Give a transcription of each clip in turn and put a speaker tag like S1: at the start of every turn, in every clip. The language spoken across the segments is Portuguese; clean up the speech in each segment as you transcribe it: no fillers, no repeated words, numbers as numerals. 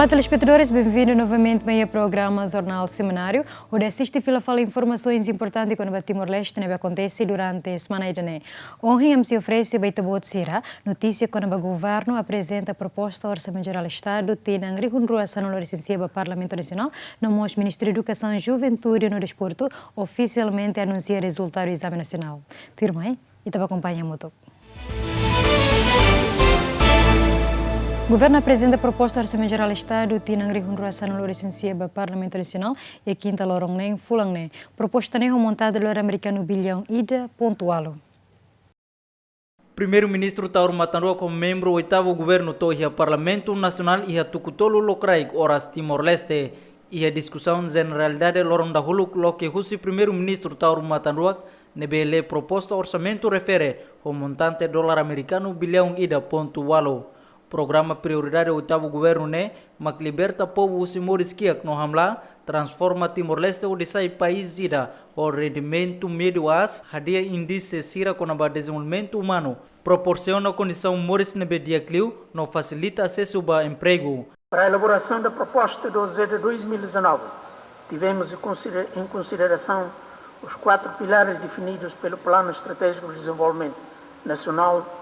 S1: Olá, telespectadores, bem-vindos novamente ao programa Jornal Semanário, onde assiste e fala informações importantes quando o Timor-Leste acontece durante a semana de janeiro. Hoje, a se oferece a Sira, notícia quando o governo apresenta a proposta do Orçamento Geral do Estado, tem a reconstrução no licencia do Parlamento Nacional, no Ministério da Educação, Juventude e Desporto, oficialmente anuncia o resultado do Exame Nacional. Tirmai, e te acompanha muito. O governo apresenta a proposta do Orçamento Geral do Estado, tem a reconstrução no licencia do Parlamento Nacional e a quinta lorong nem fulang nem. Proposta nem montada do americano bilhão ida pontualo.
S2: Primeiro-ministro Tauro Matanrua como membro do oitavo governo do Parlamento Nacional e a Tukutolo Lokraik horas Timor-Leste e a discussão generalidade lorong dahulu lo que o primeiro-ministro Tauro Matanrua nebele proposta orçamento refere ao montante dólar americano bilhão ida pontualo. Programa prioridade do oitavo governo mas liberta povo os moriskiak no hamla, transforma Timor-Leste o desai país ida o rendimento médio as, hadia índice sira com o desenvolvimento humano, proporciona condição moris nebe diacliu, no facilita acesso ao emprego.
S3: Para a elaboração da proposta do Z de 2019, tivemos em consideração os 4 pilares definidos pelo Plano Estratégico de Desenvolvimento Nacional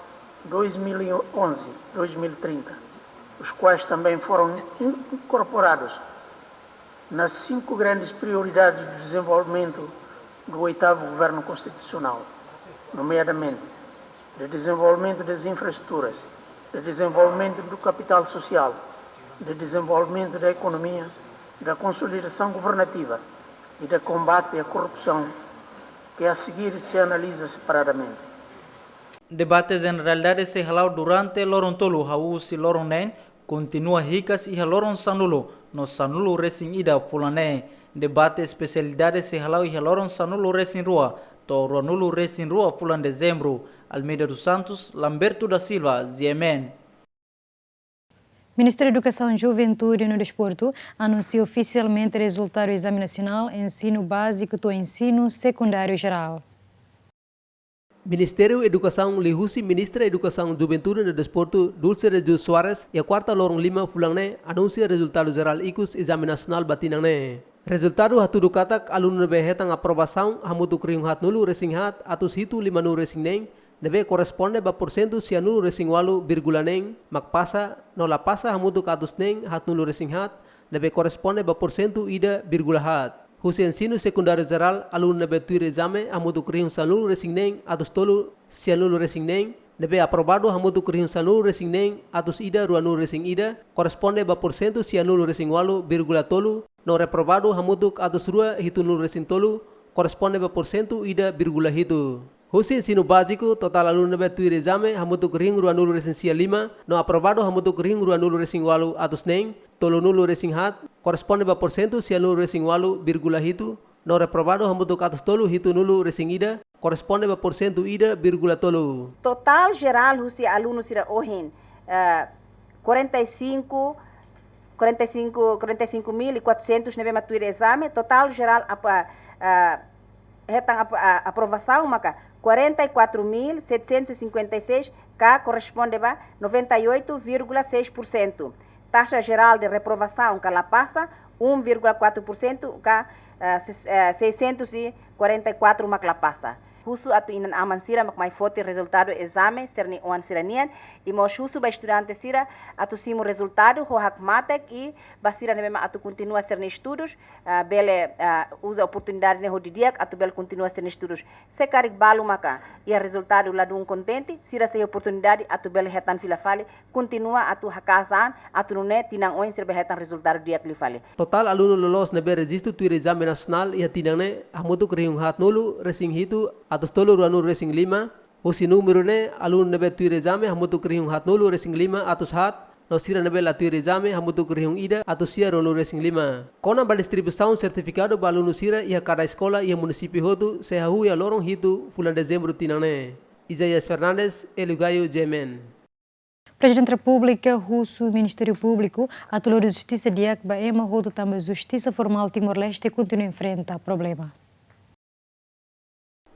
S3: 2011-2030, os quais também foram incorporados nas 5 grandes prioridades de desenvolvimento do oitavo governo constitucional, nomeadamente de desenvolvimento das infraestruturas, de desenvolvimento do capital social, de desenvolvimento da economia, da consolidação governativa e de combate à corrupção, que a seguir se analisa separadamente.
S2: Debates em realidade se halau durante lorong tolu hau si lorong nen continua ricas e lorong sanulo no sanulo racing ida fulane. Debate especialidade se halau e lorong sanulo racing rua to ruanulo racing rua fulan dezembro. Almeida dos Santos, Lamberto da Silva, Ziemen.
S1: Ministério da Educação, Juventude e Desporto anunciou oficialmente o resultado do Exame Nacional Ensino Básico do Ensino Secundário Geral.
S4: Ministério da Educação lihusi Ministra da Educação, Juventude e Desporto Dulce de Deus Soares e a quarta lorong 5 fulangne anuncia resultado geral ikus Exame Nacional batinangne. Resultado hatu katak alun nebe hetang aprovação hamutu kriung hat nulu resing hat atus hitu 5 nulu resing neng nebe corresponde ba porcento sia nulu resing walu virgula neng makpasa no la pasa hamutu katus neng hat nulu resing hat nebe corresponde ba porcento ida virgula hat. Husi ensino secundário geral alun nebe tuir exame hamutu kriung sanulu resing neng atus tolu sia nulu resing neng nebe aprovado hamutu kriung sanulu resing neng atus ida rua nulu resing ida corresponde ba porcento sia nulu resing walu virgula tolu no reprovado hamutu atus rua hitu nulu resing tolu corresponde ba porcento ida virgula hitu. Husi ensino básico total alun nebe tuir exame hamutu kriung rua nulu resing sia 5 no aprovado hamutu kriung rua nulu resing walu atus neng tolu nulu resing hat corresponde ba porcento sia nulu resing walu virgula hitu no reprovado hamutu atus tolu hitu nulu resing ida corresponde ba porcento ida virgula tolu.
S5: Total geral husi alunos sira ohin 45.400 nebe matuir exame total geral retang aprovação maka 44.756 que corresponde a 98,6%. Taxa geral de reprovação que ela passa 1,4% que 644 mak la passa. Husu atu inan aman sira mak mai foto resultado exame serni oan siranian e mos husu ba estudante sira atu simo resultado ho hak matek e basira ne mema atu continua ser estudos bele usa oportunidade ne ho diak atu bel continua ser estudos se karik balu maka e resultado la dun contente sira se oportunidade atu bel hetan fila fale continua atu hakasan atu ne tinang oin sir hetan resultado diak li fale.
S4: Total aluno lolos nebe registro tuir exame nasional e tinangne hamutu kriung hat nulu resing hitu atus tolu ruanu resing 5 usi número ne alun nebe tuir exame hamutu kriung hat nulu resing 5 atus hat no sira nebe la tuir exame hamutu kriung ida atus sia ruanu resing 5 kona ba distribuição certificado ba alunu sira ia cada escola ia município hotu se hahu ia lorong hitu fulan dezembro tinane. Isaías Fernandes, Elugaio, Jemen.
S1: Presidente da República, Russo, Ministério Público, a Tolo de Justiça de Akba, Ema Rodo também Justiça Formal Timor-Leste continua em frente ao problema.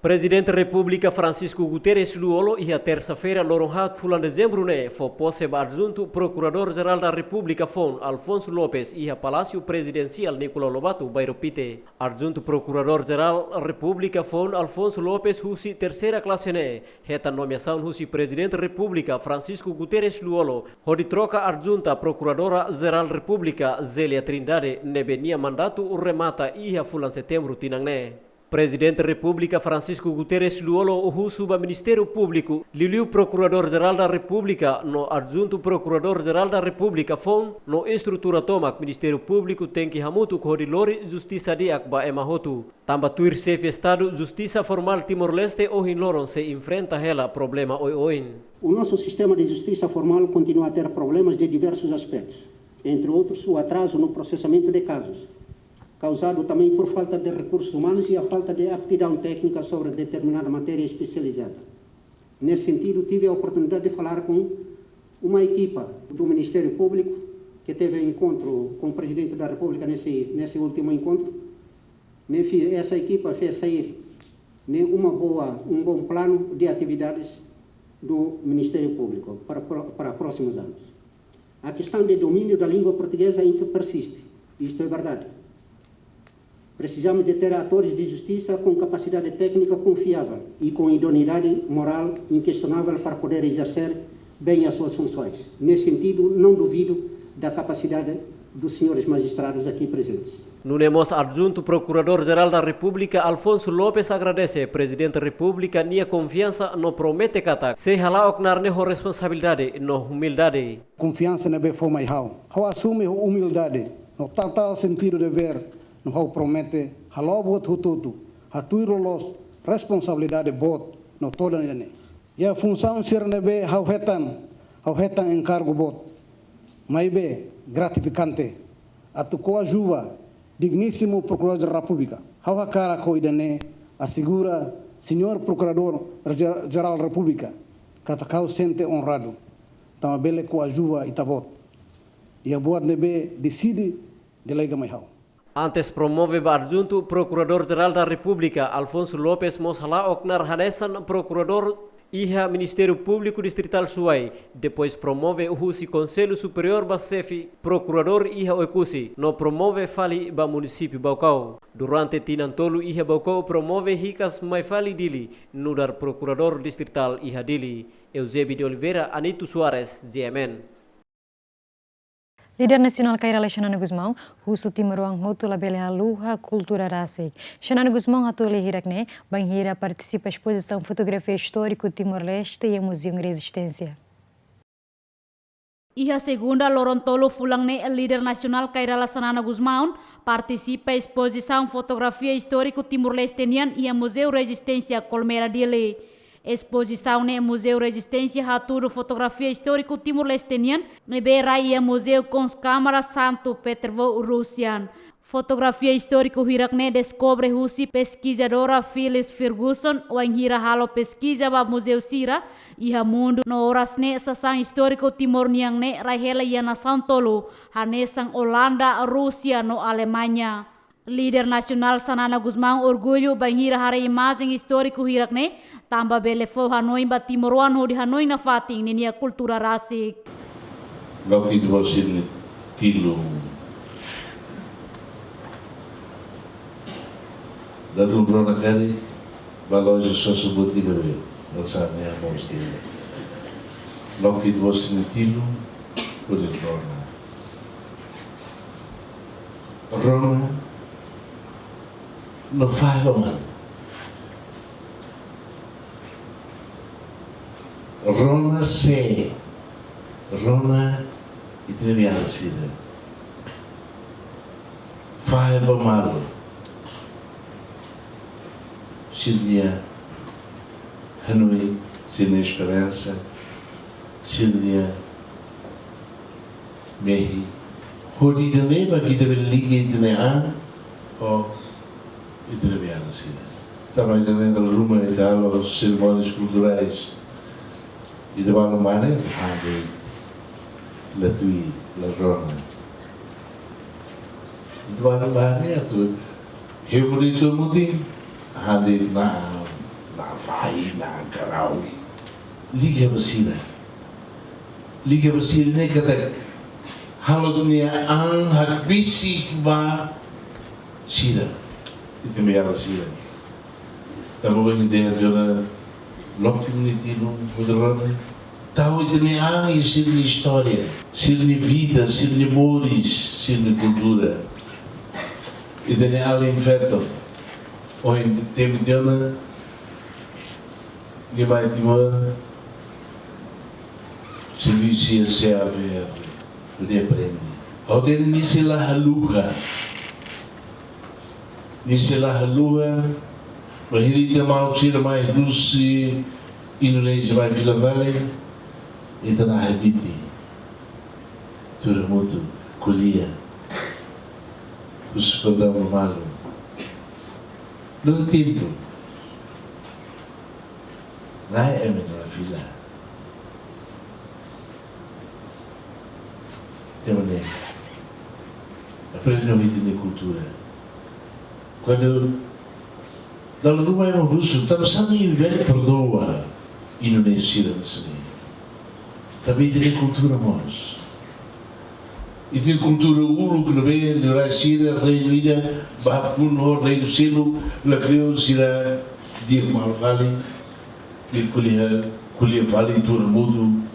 S4: Presidente da República Francisco Guterres Luolo ia terça-feira loronghat fulan dezembro ne fo pose ba adjunto Procurador-Geral da República FON Alfonso Lopes ia Palácio Presidencial Nicolau Lobato Bairro Pite. Adjunto Procurador-Geral da República FON Alfonso Lopes husi terceira classe ne heta nomeação husi Presidente da República Francisco Guterres Luolo hodi troca adjunta Procuradora-Geral da República Zélia Trindade nebenia mandato remata ia fulan setembro tinang ne. Presidente da República Francisco Guterres Luolo uhusu ba Ministério Público liliu Procurador-Geral da República no adjunto Procurador-Geral da República FON no estrutura tomak Ministério Público tem que hamutu koridori justiça diak ba emahotu. Tamba tuir chefe Estado Justiça Formal Timor-Leste ohin loron se enfrenta hela problema oin.
S6: O nosso sistema de justiça formal continua a ter problemas de diversos aspectos, entre outros o atraso no processamento de casos, causado também por falta de recursos humanos e a falta de aptidão técnica sobre determinada matéria especializada. Nesse sentido, tive a oportunidade de falar com uma equipa do Ministério Público que teve encontro com o Presidente da República nesse último encontro. Essa equipa fez sair um bom plano de atividades do Ministério Público para próximos anos. A questão de domínio da língua portuguesa ainda persiste, isto é verdade. Precisamos de ter atores de justiça com capacidade técnica confiável e com idoneidade moral inquestionável para poder exercer bem as suas funções. Nesse sentido, não duvido da capacidade dos senhores magistrados aqui presentes.
S4: Nunemos adjunto Procurador-Geral da República Alfonso Lopes agradece Presidente da República nia confiança no promete kata se hala oknar neho responsabilidade no humildade.
S6: Confiança na befo mai hau. Hau assume humildade no tal sentido de ver. No hau promete halou bot hututu hatuiro los responsabilidade bot no toda nene. E a função ser nebe hau hetan encargo bot. Mai be gratificante atu coajuva digníssimo Procurador da República. Hau hakara ko idane assegura Senhor Procurador-Geral da República katakau sente honrado. Tamabele coajuva itabot. E a boat nebe decide de lega mai hau.
S4: Antes promove ba adjunto Procurador-Geral da República Alfonso Lopes moshala oknar hanesan Procurador iha Ministério Público Distrital Suai. Depois promove o husi Conselho Superior ba Sefi Procurador iha oikusi. No promove fali ba município Baucau. Durante tinantolu iha Baucau promove hikas mai fali dili nudar Procurador Distrital iha dili. Eusébio de Oliveira, Anito Soares, GMN.
S1: Líder nasional Kairala Xanana Gusmão, Russo Timaruang Hotu Labele Haluha Cultura Rasik. Xanana Gusmão Hatuli Hirakne, Banhira participa da exposição Fotografia Histórico Timor-Leste e Museu de Resistência.
S7: Iha segunda Lorontolo Fulangne, líder nacional Kairala Xanana Gusmão, participa da exposição Fotografia Histórico Timor-Leste e Museu de Resistência Colmeira Dile. Exposição no Museu Resistência Haturo Fotografia Histórico Timor-Lestenian, Nebera e Museu com Câmara Santo Petrovo Russian. Fotografia Histórico Hirakne descobre Russi pesquisadora Phyllis Ferguson, o Hira Halo pesquisa ba Museu Sira, e Mundo no Orasne Sasang Histórico Timor-Niang ne Rahela e Nação Tolo, Hanesang Holanda, Rússia no Alemanha. Líder nasional Xanana Gusmão orgulho banhira hara imagem histórico hirakne tamba belefo Hanoi ba Timoruan ho di Hanoi na fating ninia kultura rasik.
S8: Lokit wasin tilo. Dadun rona kari baloja sosubuti deve nasane a mostila. Lokit wasin tilo pois Rona no faz mal. Roma se Roma italiana sida. Faz mal. Síria, Hanoi, sem esperança. Síria, Mehi. Hodi de neba que deve ligar de nea ou italiana sida. Também dentro da Roma e das cerimônias culturais e de Balomane, há la tui, la Roma. E de Balomane, tu reunido muito, há de na na Havaí, na Carau. Liga Basira. Liga Basira ni kata halo dunia ang hakbisi ba sira. Itu merah sira. Tapi bagi dia jola lokim ni tino moderno. Tahu itu ni ang sirni história, sirni vida, sirni mores, sirni cultura. Itu ni além feto. Onde teve jola que vai Timor serviço CAVR, ele aprende. Ao ter nisela haluha, bahiri mal sira mais doce, Indonésia vai Vila Vale, e tá na habite, terremoto, colhia, os perdão malo, no tempo, lá é na fila. Também aprender a entender cultura. Quando na rumah yang rusuh, tapi sana yang velho perdoa Indonesia dan sini. Tapi entender cultura nós. Entender cultura ulu que não vem de Brasil, Reino Unido, Bafun, Reino Selo, La Creu, Sira, Diego Malvali, que colher vale tudo mudo.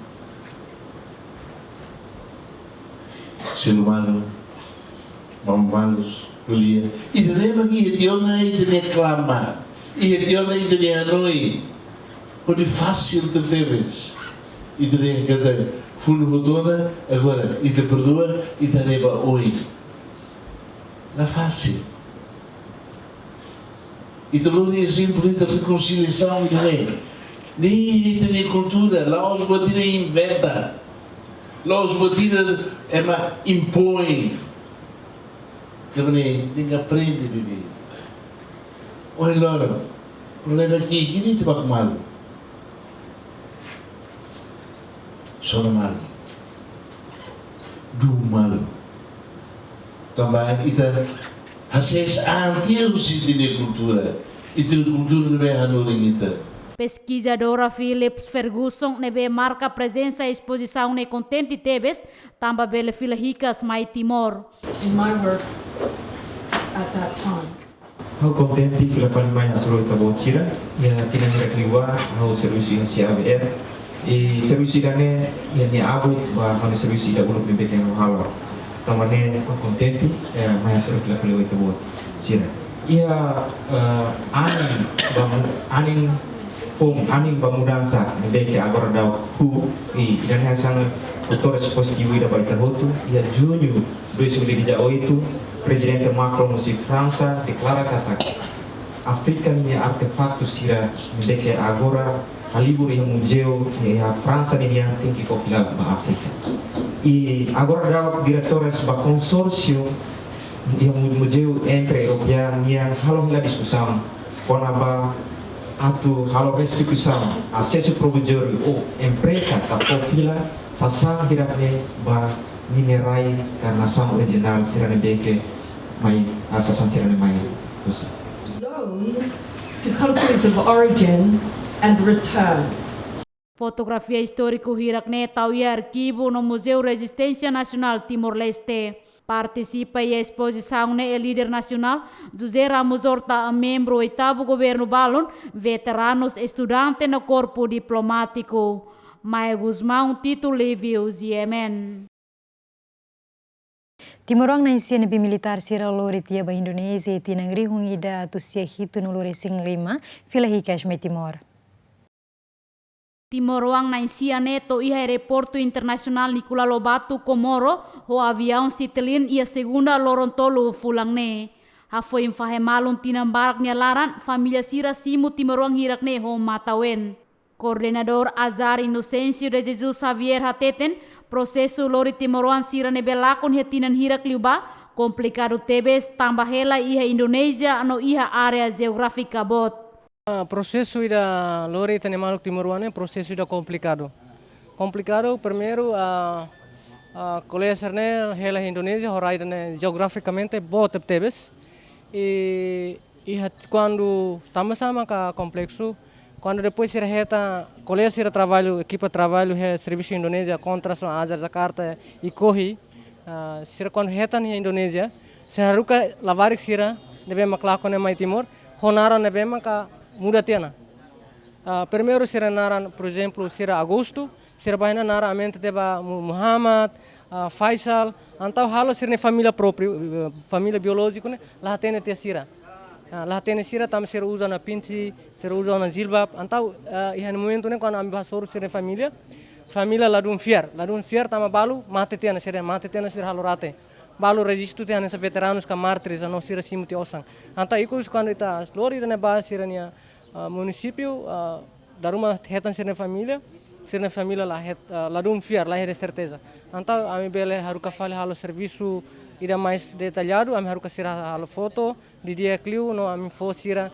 S8: Ser humano, mamalos, colhia. E lembra que Etiona ainda clama, e Etiona ainda noi, onde fácil te veres. E te cada fundo rodona agora e te perdoa e te leva hoje. Não é fácil. E te dou exemplo de reconciliação e não é. Nem tem cultura, lá os batida inventa. Lá os batida é uma impõe. Também tem que aprender a viver. Olha agora, o problema aqui, que nem te vai mal. Só no mal. Do mal. Também, então, vocês antes de cultura. E de cultura não é a norinha.
S7: Pesquisadora Philips Ferguson nebe marca presença e exposição ne contente tebes, tamba bele fila ricas mai Timor.
S9: In my work at that time.
S10: How contente fila palimay asuro itabot sira, ya tinangirak liwa, how serviço si CAVR, e serviço dane ya ni abot ba kami serviço da ulok ni bekeng halo. Tamane contente, mai asuro fila paliwa itabot sira. Ia anin aning bamudansa beke agora dau hu e dan hasang autores positivo da baita hotu ia junho 2018 presidente Macron si França declara kata Afrika ni artefacto sira beke agora halibur yang museu ya França ni yang tinggi kofila ba Afrika e agora dau diretores ba consorcio yang museu entre european yang halo la discussão konaba atu halo restituição acesso provedor ou empresa tak profila sasang hirapne ba minerai karena sang original sirane beke mai asasan sirane mai terus
S9: Loans to countries of origin and returns.
S7: Fotografia histórico hirakne tauia arquivo no Museu Resistência Nacional Timor-Leste. Participa e a exposição ne o líder nacional José Ramos Horta, membro oitavo governo Balon, veteranos estudantes no corpo diplomático. Maia Guzmão, Tito Livio, Yemen.
S1: Timorong na insian bi militar sira lori tiaba Indonesia e tinangri hungida atusia hitu no lori sing 5 fila hikash me Timor.
S7: Timoroang na insiane to iha aeroporto internacional Nicola Lobato Komoro ho avião Citlin ia segunda lorontolo fulangne. Ha foi infahemalon tinambarak nyalaran família sira simu Timoroang hirakne ho matawen. Coordenador Azar Inocencio de Jesus Xavier Hateten processo lori Timoroang sira nebelakon hetinan hirak liuba complicado tebes tambahela iha Indonesia no iha area geográfica bot.
S11: Processo da lori tanemaluk Timor-Leste processo da complicado. Complicado primeiro a colher né hela Indonésia horai geograficamente bot tebes e quando sama-sama ka complexo quando depois se reta colégio trabalho, equipa trabalho é serviço Indonésia contra a Azar Jakarta e corre, se quando reta na Indonésia, se haruka lavarik sira deve maklako ne mai Timor, honara deve maka muda tiana. Primeiro será naran, por exemplo, será agosto, será bahina nara amente teba Muhammad, Faisal, antau halo será família própria, família biológica né, lá tem te sira. Lá tem sira tam será usa na pinci, será usa na jilbab, antau ihan momento né quando ambi basoro será família ladun fiar tama balu mate tiana será halo rate. Balu registro tiana essa veteranos ka mártires a não será simuti osang. Antau ikut quando ita lori né ba será nia município da rumah hetan serna família lá dum fiar lá é certeza então a mim bele haruka fale halo serviço ida mais detalhado a mim haruka sira halo foto di dia clio no a mim fo sira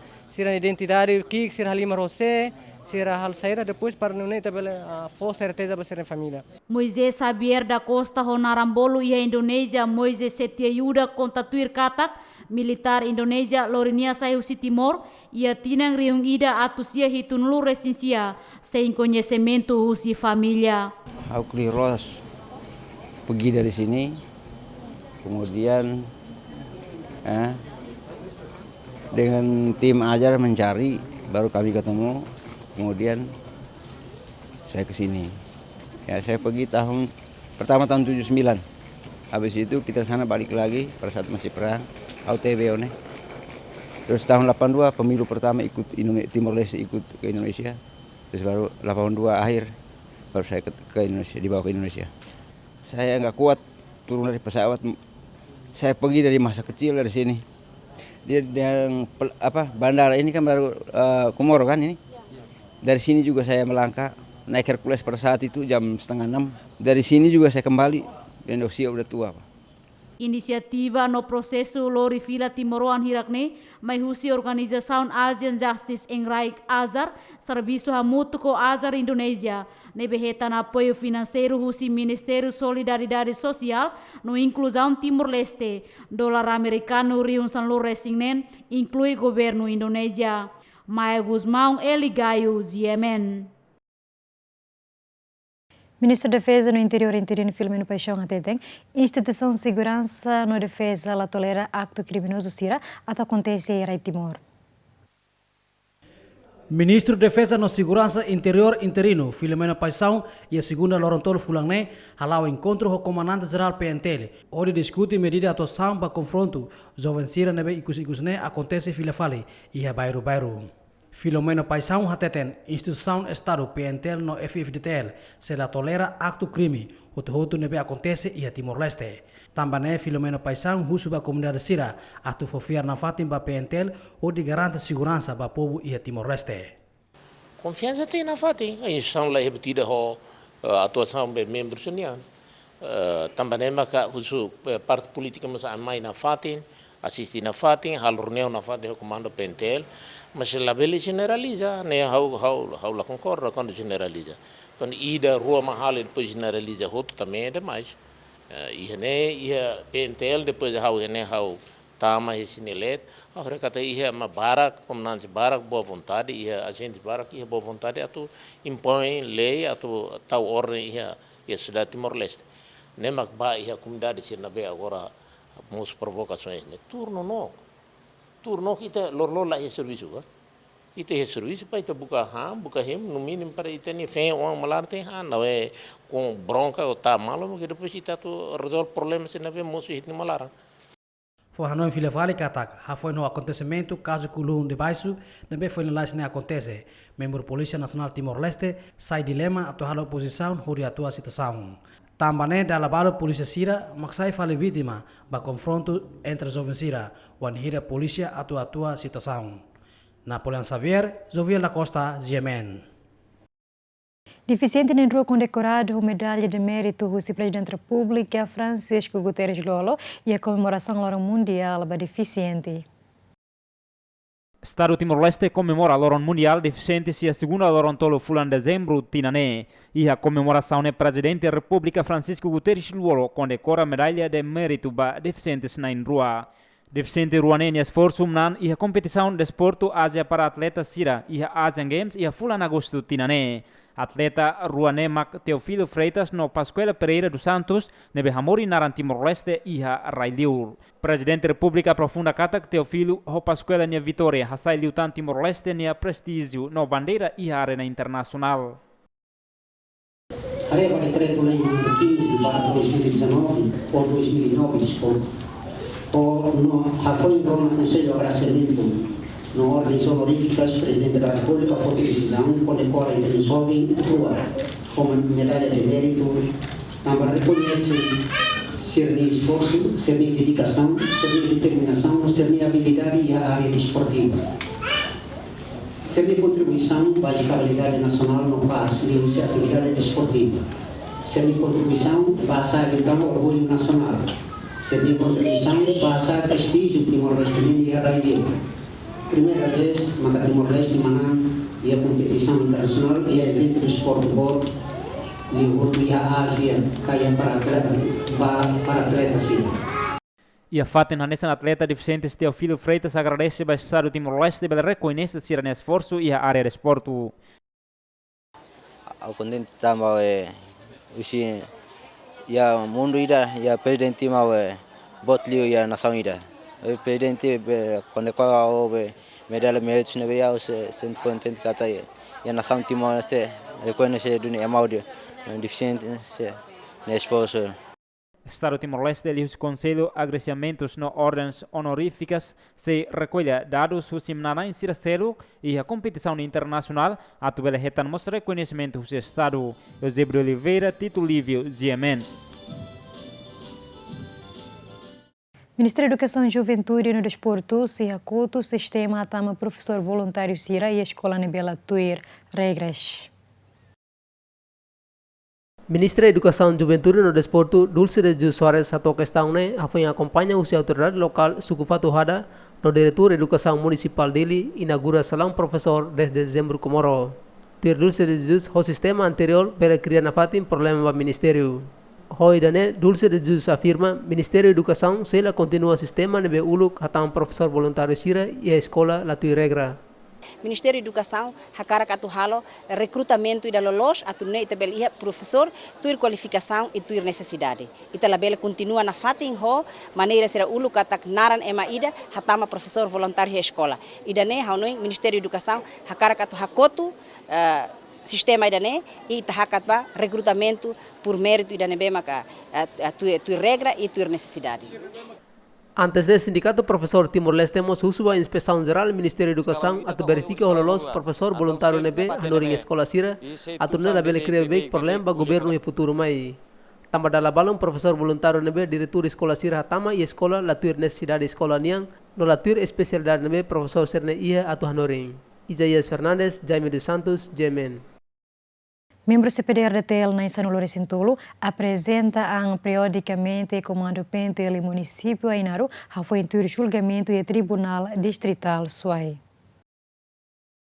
S11: identidade que sira halima rose sira halo saída depois para não neta bele fo certeza ba serna família.
S7: Moisés Xavier da Costa Honarambolo ia Indonésia Moisés Setiayuda kontatuir katak militar Indonésia Lorinia Sahiusi Timor ia tinang riung ida atusia hitunlu resinsia sem conhecimento husi família.
S12: Aku Kliros pergi dari sini, kemudian dengan tim Ajar mencari, baru kami ketemu, kemudian saya ke sini. Ya saya pergi pertama tahun 79, habis itu kita sana balik lagi pada saat masih perang. AUTB ne. Terus tahun 82 pemilu pertama ikut Timor Leste ikut ke Indonesia. Terus baru 82 akhir baru saya ke Indonesia, dibawa ke Indonesia. Saya nggak kuat turun dari pesawat. Saya pergi dari masa kecil dari sini. Dia yang bandara ini kan baru Komoro kan ini. Dari sini juga saya melangkah naik Hercules pada saat itu jam 5:30. Dari sini juga saya kembali dan usia udah tua, Pak.
S7: Inisiativa no processo lori fila Timoroan hirakne mai husi organização Asian Justice Enraik Azar serviço hamutu ko Azar Indonesia nebe hetan apoio financeiro husi Ministério Solidariedade Social no inclusão Timor Leste dolar americano riun sanlu resingen inclui governo Indonesia. Maia Guzmão Eligaio Ziemen.
S1: Ministro da Defesa no Interior interino Filomeno Paixão Ateteng, instituição de segurança no defesa la tolera acto criminoso sira até acontece em Timor.
S13: Ministro da Defesa no Segurança Interior interino Filomeno Paixão e a segunda Lorontolo Fulangne halau encontro com o comandante geral PNTL, onde discute medida de atuação para confronto jovem sira nebe ikus-ikusne acontece filafale e a bairro. Filomeno Paixão Hateten, instituição Estado PNTL no FFDTL, se la tolera acto crime, o nebe acontece e a Timor-Leste. Também Filomeno Paixão husuba a comunidade sira, atu fofiar na fatim ba PNTL, onde garante segurança ba povo e a Timor-Leste.
S14: Confiança tem na fatim, a instituição lá é repetida a atuação de membros união. Também maka husu parte política mas a mais na fatim, assistir na fatim, hal reunião na fatim o comando PNTL. Mas la bele generaliza, né? How la concorda quando generaliza. Quando ida rua mahal depois generaliza outro também é demais. Ia PNTL depois how tama esse nelet. Agora kata ia ma barak, como não se barak boa vontade, ia agente barak ia boa vontade atu impõe lei atu tal ordem ia cidade Timor-Leste. Nem mak ba ia comunidade se na be agora muitas provocações. Né? Turno kita lor lah serviço, kan? Kita serviço para kita buka no mínimo para kita ni fem orang malar tem não é com bronca ou tá malo, porque depois kita tu resolve problemas se não vê moço hit no malar.
S13: Foi Hanoi Filafale katak, foi no acontecimento caso Kulun de baixo, também foi lá se acontece. Membro Polícia Nacional Timor-Leste sai dilema atau hal oposição huri atua situação. Também da labalo polícia sira maksai fale vítima ba confronto entre jovens sira wan hira polícia atua situação. Napoleon Xavier, Joviel da Costa, Ziemen.
S1: Deficiente nem rua condecorado com medalha de mérito do Presidente da República Francisco Guterres Lolo e a comemoração Loro Mundial para Deficiente.
S15: Estado Timor-Leste comemora l'Oron Mundial Deficientes e a segunda Lorontolo fulan dezembro tinane e a comemoração é Presidente da República Francisco Guterres Lolo condecora medalha de mérito para deficientes na rua. Deficiente Ruanene esforço nan iha competição de desporto Ásia para atletas Sira iha Asian Games iha fulan agosto tinane. Atleta Ruane Mac Teofilo Freitas no Pascuela Pereira dos Santos nebe Hamori naran Timor-Leste iha Railiur. Presidente República Profunda Katak Teofilo ho Pascuela nia Vitória hasai liutan Timor-Leste nia prestígio no bandeira iha arena internacional.
S6: Areva decreto-lei número 15/2019 ou 2009 dispõe no apoio do Conselho de Agradecimento no ordens honoríficas, Presidente da República por decisão condecora a jovem Rua como medalha de mérito, também reconhece ser de esforço, ser de dedicação, ser de determinação, ser de habilidade e a área esportiva. Ser de contribuição para a estabilidade nacional no país de atividade esportiva. Ser de contribuição para a então orgulho nacional. Ser de contribuição para a prestígio Timor-Leste e a Railiur. Primeira vez, Maca Timor-Leste Manan e a competição internacional e a evento do esporte board e a Ásia caia para atletas.
S15: E a faten hanesan atleta deficiente Teofilo Freitas agradece ao Estado Timor-Leste pela reconhecimento de seu esforço e a área de esporte.
S16: Ao contente também usi ya mundo ida ya presidente mau botlio ya nação ida. Presidente quando qual medalha méritos na veia se sente contente kata ya nação Timor-Leste reconhece dunia mau dia deficiente ne esforço.
S15: Estado Timor-Leste e os Conselho agradecimentos no ordens honoríficas se recolha dados os simnanan sirastelo e a competição internacional atual retan mostra reconhecimento do Estado. Eusébio Oliveira, Tito Lívio, GMN.
S1: Ministério da Educação e Juventude e no Desporto se acorda o sistema atama professor voluntário Sira e a escola Nebela Tuir regras.
S4: Ministra da Educação e Juventude no Desporto, Dulce de Jesus Soares atau questão né, acompanha a autoridade local Sukufato Hada no Diretor de Educação Municipal dele inaugura salão professor desde dezembro Comoro. Ter Dulce de Jesus o sistema anterior para criar na fatin problema do Ministério. Hoy dane Dulce de Jesus afirma Ministério da Educação se ela continua sistema nebe uluk hatang professor voluntário Sira e a escola la tui regra.
S17: Ministério da Educação, hakara katu halo, recrutamento e da lolos, atu ne itabel iha professor, tuir qualificação e tuir necessidade. Italabel continua na fatin ho, maneira será ulu katak naran ema ida, hatama professor voluntário e escola. Ida ne haunoi Ministério da Educação, hakara katu hakotu, sistema ida ne, e itahakatba recrutamento por mérito ida ne bema ka tuir regra e tuir necessidade.
S4: Antes do Sindicato Professor Timor-Leste temos uso a Inspeção Geral do Ministério da Educação atu verifica os professor voluntário nebe anoring escola Sira atu nela bele cria bem problema governo e futuro mai. Tambah dalam balão professor voluntário nebe diretor escola Sira hatama e escola latur necessidade escola niang no latur especialidade nebe professor serne ia atu anoring. Isaías Fernandes, Jaime dos Santos, GMN.
S1: Membro CPD-RDTL na Insanulo Recintolo apresenta periodicamente comando pentel e município Ainaru a foi intuir julgamento e tribunal distrital Suai.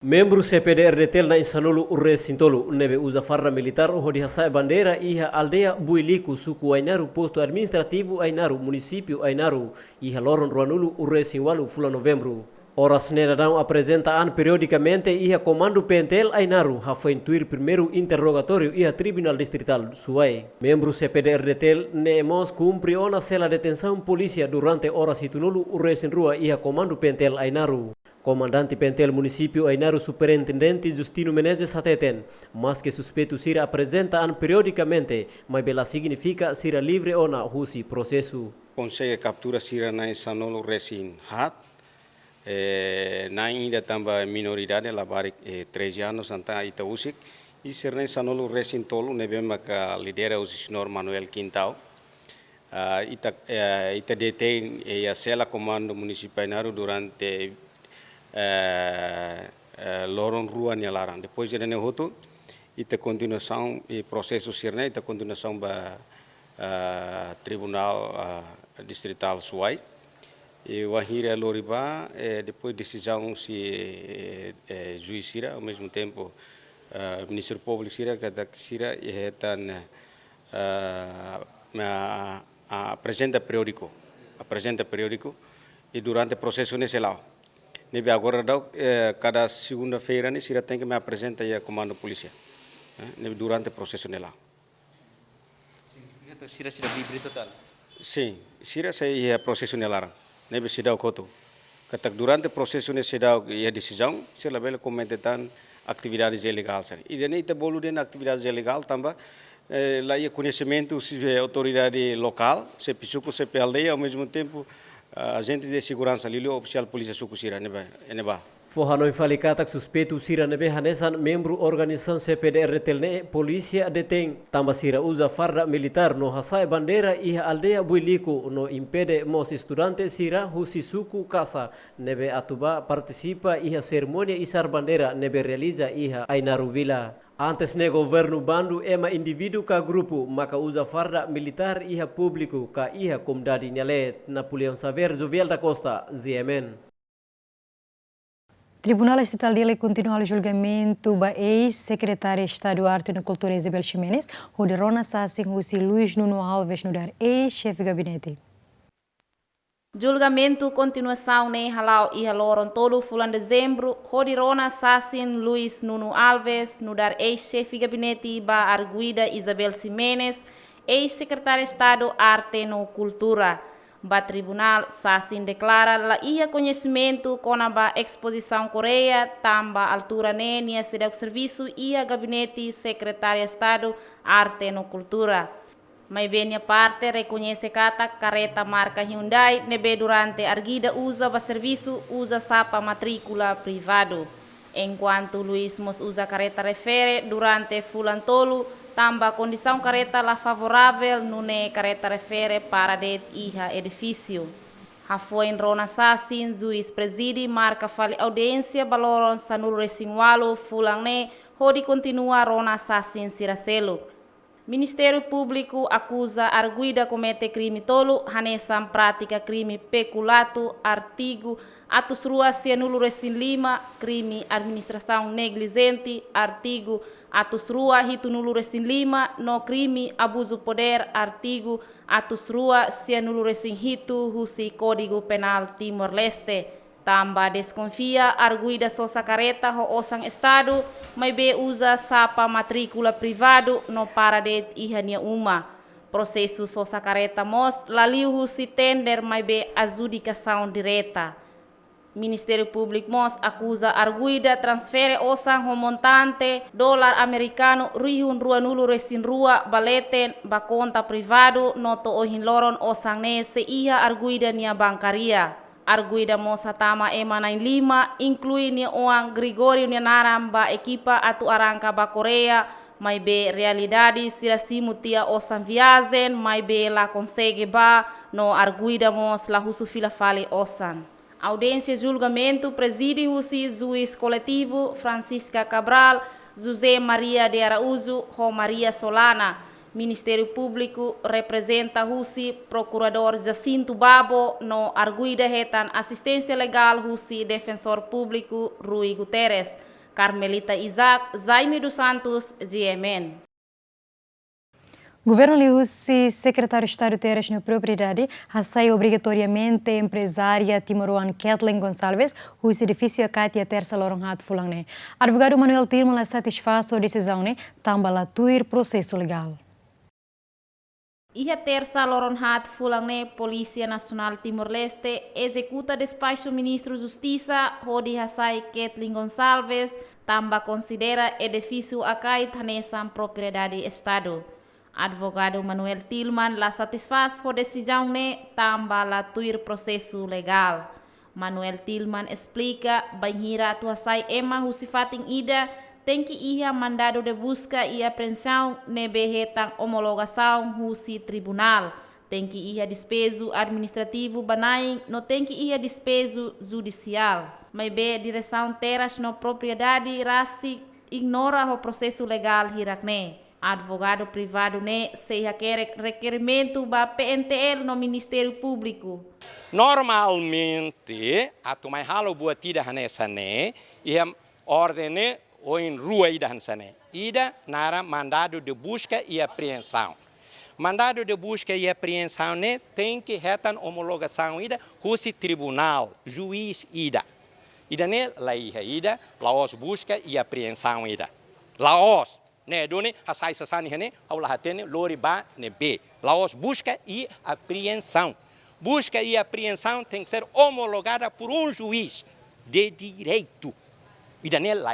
S18: Membro CPD-RDTL na Insanulo Recintolo nebe usa farra militar o de hasai bandeira e a aldeia Builiku suku Ainaru posto administrativo Ainaru município Ainaru e a loron Ruanulu Recinwalu fula novembro. Horas Nedadão apresenta periodicamente e a comando pentel Ainaru ha foi intuir primeiro interrogatório e a tribunal distrital Suai. Membro CPD-RDTL neemos cumpre ona cela detenção polícia durante horas itunulu Resin Rua e a comando pentel Ainaru. Comandante pentel município Ainaru superintendente Justino Menezes Hateten, mas que suspeito Sira apresenta periodicamente, mas bela significa Sira livre ona husi processo.
S19: Consegue captura Sira na Insanolo Resin Hat. Na ainda também minoridade lá barik 13 anos anta Itaúsic e ser nem Sanolo Recintolo nebema ka lidera o senhor Manuel Quintal ita detém e a cela comando municipal Ainaru durante loron rua Nialaran depois de nehoto ita continuação e processo sirne ita continuação ba tribunal distrital Suai. E o Ahira Loriba, depois decisão se juiz Sira, ao mesmo tempo Ministro Público Sira, cada Sira e apresenta periódico e durante o processo nesse lá. Nebe agora cada segunda-feira ne sira tem que me apresenta aí a comando polícia. Nebe durante o processo nela.
S18: Sira livre total.
S19: Sim, sira sai é processo nela. Nebe sida o coto. Katak durante o processo ne sida a decisão, se ela bela comentan atividades ilegais. E daí te bolo de atividades ilegais também. Lá é conhecimento da autoridade local, se pisuco se aldeia ao mesmo tempo agentes de segurança ali, o oficial polícia suco sira neba.
S18: Forrano infalicatak suspeito sira nebe hanesan membro organização CPDR telne polícia detém tamba sira usa farda militar no hasai bandeira e aldeia builico no impede mos estudantes sira husi suku casa nebe atuba participa e a cerimônia isar bandeira nebe realiza iha ainaru vila. Antes ne governo bandu ema indivíduo ka grupo maka usa farda militar iha público ka iha comunidade nhalet Napoleão Saver Jovial da Costa, ZMN.
S1: Tribunal Estatal dele continua o julgamento da ex-secretária de Estado de Arte e Cultura Isabel Ximenes, onde Rona Sassin e Luiz Nuno Alves no dar ex-chefe de gabinete.
S20: Julgamento continuação ne halau e haloron todo fulan dezembro, onde Rona Sassin Luiz Nuno Alves no dar ex-chefe de gabinete ba arguida Isabel Ximenes, ex-secretária de Estado Arte e Cultura. Ba tribunal Sassin declara la ia conhecimento com a exposição Coreia tamba altura ne nia sida serviço ia gabinete secretária de Estado Arte e Cultura. Mas bem a parte reconhece kata careta marca Hyundai nebe durante arguida usa ba serviço usa sapa matrícula privado. Enquanto Luiz Mos usa careta refere durante fulantolo tamba condição careta la favorável nune careta refere para det iha edifício. Foi em Rona Sassin, juiz preside, marca fale audiência baloron sanul resinwalo fulang ne, hodi continua Rona Sassin siracelo. Ministério Público acusa arguida comete crime tolo, hanesam prática crime peculato, artigo atos rua cianulo resin lima, crime administração negligente, artigo atos rua hitunulo resin lima, no crime abuso poder, artigo atos rua cianulo resin hitu, husi Código Penal Timor-Leste. Tamba desconfia arguida sosa careta ho osang estado, mas be usa sapa matrícula privado no paradet ihania uma. Processo sosa careta mos laliu si tender mas be adjudicação direta. Ministério Público mos acusa arguida transfere osang ho montante dólar americano rihun rua nulo resin rua baleten ba conta privado no to ohin loron osang ne se iha arguida nia bancaria. Arguida mosa tama ema 95 inclui ni oang Gregorio ni naramba equipa atu arranca ba Coreia, mai be realidade sira simutia osan viazen, mai be la consegue ba no arguida mos la husu fila fale osan. Audiência julgamento preside husi juiz coletivo Francisca Cabral, José Maria de Araújo, Ro Maria Solana. Ministério Público representa Husi, Procurador Jacinto Babo, no arguida retan assistência legal Husi, Defensor Público Rui Guterres, Carmelita Isaac, Jaime dos Santos, GMN.
S1: Governo Liusi, secretário de Estado Terras na Propriedade, assai obrigatoriamente empresária timoruan Kathleen Gonçalves, o edifício Acati a terça loronhat fulangne. Advogado Manuel Tilman la satisfaz a decisão ne, tamba la tuir processo legal.
S20: E a terça loronhat fulangne Polícia Nacional Timor-Leste executa despacho Ministro Justiça, Rodi Hassai Kathleen Gonçalves, tamba considera edifício Acait hanesam propriedade Estado. Advogado Manuel Tilman la satisfaz a decisão ne, tamba la tuir processo legal. Manuel Tilman explica, banhira tu Hassai ema husifating ida, tem que ir mandado de busca e apreensão nebe retang homologação husi tribunal. Tem que ir despeso administrativo banai, não tem que ir despeso judicial. Mas be direção terras no propriedade rasi ignora o processo legal hirakne. Advogado privado ne se quer requerimento ba PNTL no Ministério Público.
S21: Normalmente, a tu mai halo buatida hanesa ne, ia ordene ou em rua ida hansane. Ida nara mandado de busca e apreensão. Mandado de busca e apreensão né, tem que retan homologação ida, Rússia tribunal, juiz ida. Ida né, lá ida, Laos busca e apreensão ida. Laos, né, done, hasai sasani né, ao lahatene, loriba né B. Laos busca e apreensão. Busca e apreensão tem que ser homologada por um juiz de direito. Ida né, lá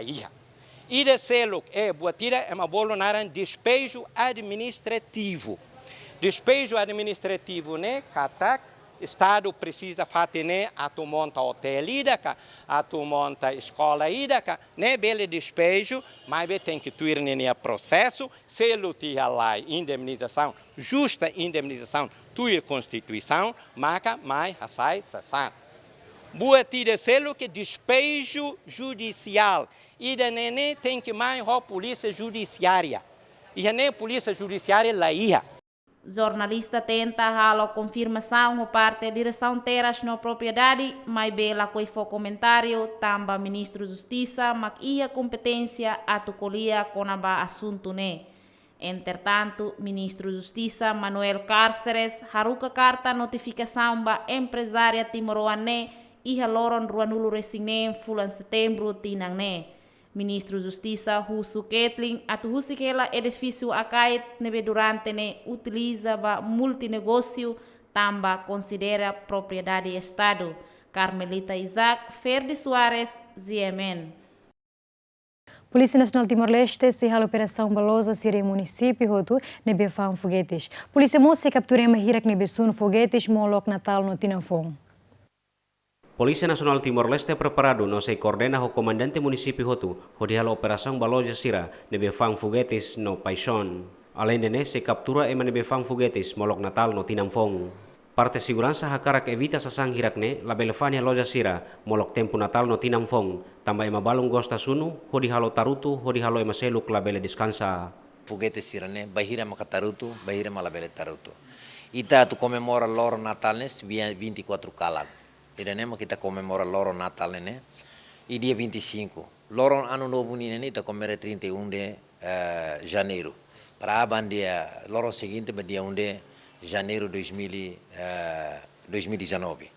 S21: Ida selo é boatira é uma bolonaran despejo administrativo. Despejo administrativo, né? Catak, Estado precisa fazer, né? Atu monta hotel, atu monta escola, né? Bele despejo, mas tem que ter né processo, selo tia lá indemnização, justa indemnização, tuir constituição, marca mais sai sasan. Boatira selo que despejo judicial. Ida nenê tem que mais a polícia judiciária. E a polícia judiciária lá ia.
S20: Jornalista tenta a confirmação por parte da direção terras na propriedade, mas bela coi foi comentário também ministro da Justiça, mas ia competência a tucolia com a assunto né. Entretanto, ministro da Justiça Manuel Cárceres haruka carta notificação ba empresária timoroane e a loron ruanulo resine fulan setembro tinang né. Ministro da Justiça Husu Ketlin atuhusi que ela edifício acait nebe durante ne utiliza ba multinegócio tamba considera propriedade do Estado. Carmelita Isaac, Ferdi Soares, ZMN.
S1: Polícia Nacional Timor-Leste se a operação balosa siri município hotu nebe fan foguetes. Polícia Moça captura uma hirak nebe sun foguetes molok Natal no Tinanfong.
S3: Polícia Nacional Timor-Leste preparado no se coordena o comandante município Hotu, hodihal operação baloja sira nebe fang foguetes no Paixão. Além de se captura ema nebe fang foguetes molok Natal no Tinanfong. Parte segurança hakarak evita sasang hirakne labelefania loja sira molok tempo Natal no Tinanfong. Tambah ema balong gosta sunu hodihalo tarutu hodihalo ema seluk labele descansa.
S22: Foguetes sira ne bahira makatarutu bahira malabele tarutu. Ita tu comemora loro Natal nes 24 kalan. Irene kita comemora loro Natal né e dia 25. Loro ano novo nene ita comemora 31 de janeiro. Para a dia loro seguinte dia 1 de janeiro 2019.